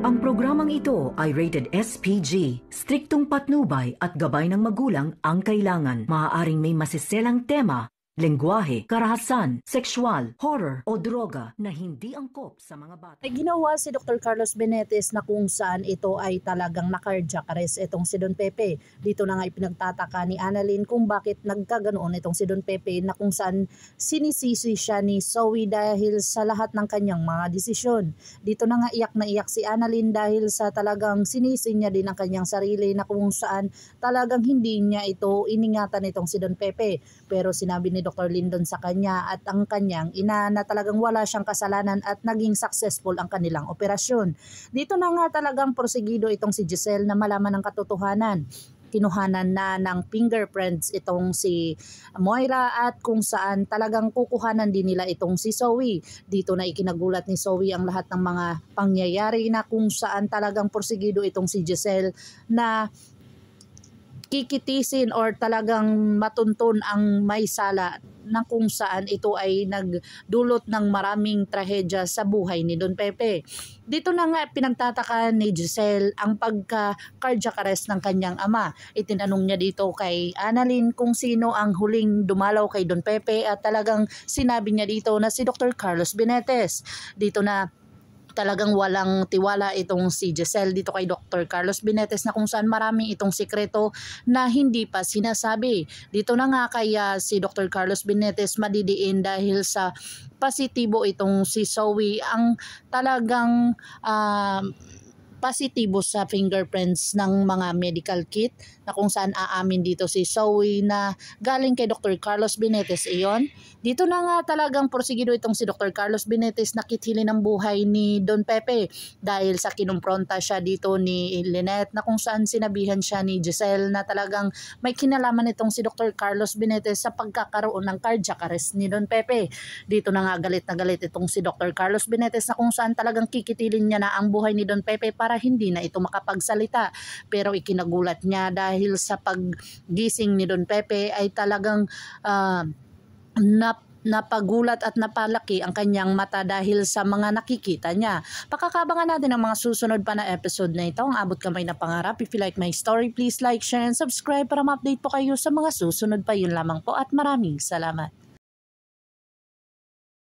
Ang programang ito ay rated SPG. Striktong patnubay at gabay ng magulang ang kailangan. Maaaring may masiselang tema, lengguwahe, karahasan, sexual, horror o droga na hindi angkop sa mga bata. Ay ginawa si Dr. Carlos Benetes na kung saan ito ay talagang na-cardiac arrest itong si Don Pepe. Dito na nga ipinagtataka ni Annalyn kung bakit nagkaganoon itong si Don Pepe na kung saan sinisisi siya ni Zoe dahil sa lahat ng kanyang mga desisyon. Dito na nga iyak na iyak si Annalyn dahil sa talagang sinisi niya din ang kanyang sarili na kung saan talagang hindi niya ito iningatan itong si Don Pepe. Pero sinabi ni Dr. Lindon sa kanya at ang kanyang ina na talagang wala siyang kasalanan at naging successful ang kanilang operasyon. Dito na nga talagang porsigido itong si Giselle na malaman ng katotohanan. Kinuhanan na ng fingerprints itong si Moira at kung saan talagang kukuhanan din nila itong si Zoe. Dito na ikinagulat ni Zoe ang lahat ng mga pangyayari na kung saan talagang porsigido itong si Giselle na kikitisin or talagang matuntun ang may sala na kung saan ito ay nagdulot ng maraming trahedya sa buhay ni Don Pepe. Dito na nga pinagtataka ni Giselle ang pagka-cardiac arrest ng kanyang ama. Itinanong niya dito kay Annalyn kung sino ang huling dumalaw kay Don Pepe at talagang sinabi niya dito na si Dr. Carlos Benetes. Dito na talagang walang tiwala itong si Giselle dito kay Dr. Carlos Benetes na kung saan maraming itong sikreto na hindi pa sinasabi. Dito na nga kaya si Dr. Carlos Benetes madidiin dahil sa positibo itong si Zoe ang talagang positibo sa fingerprints ng mga medical kit na kung saan aamin dito si Zoe na galing kay Dr. Carlos Benetes iyon. Dito na nga talagang porsigido itong si Dr. Carlos Benetes na kithili ng buhay ni Don Pepe dahil sa kinumpronta siya dito ni Lynette na kung saan sinabihan siya ni Giselle na talagang may kinalaman itong si Dr. Carlos Benetes sa pagkakaroon ng cardiac arrest ni Don Pepe. Dito na nga galit na galit itong si Dr. Carlos Benetes na kung saan talagang kikitilin niya na ang buhay ni Don Pepe para hindi na ito makapagsalita. Pero ikinagulat niya dahil sa paggising ni Don Pepe ay talagang napagulat at napalaki ang kanyang mata dahil sa mga nakikita niya. Pakakabangan natin ang mga susunod pa na episode na ito. Ang abot kamay na pangarap. If you like my story, please like, share, and subscribe para ma-update po kayo sa mga susunod pa. Yun lamang po at maraming salamat.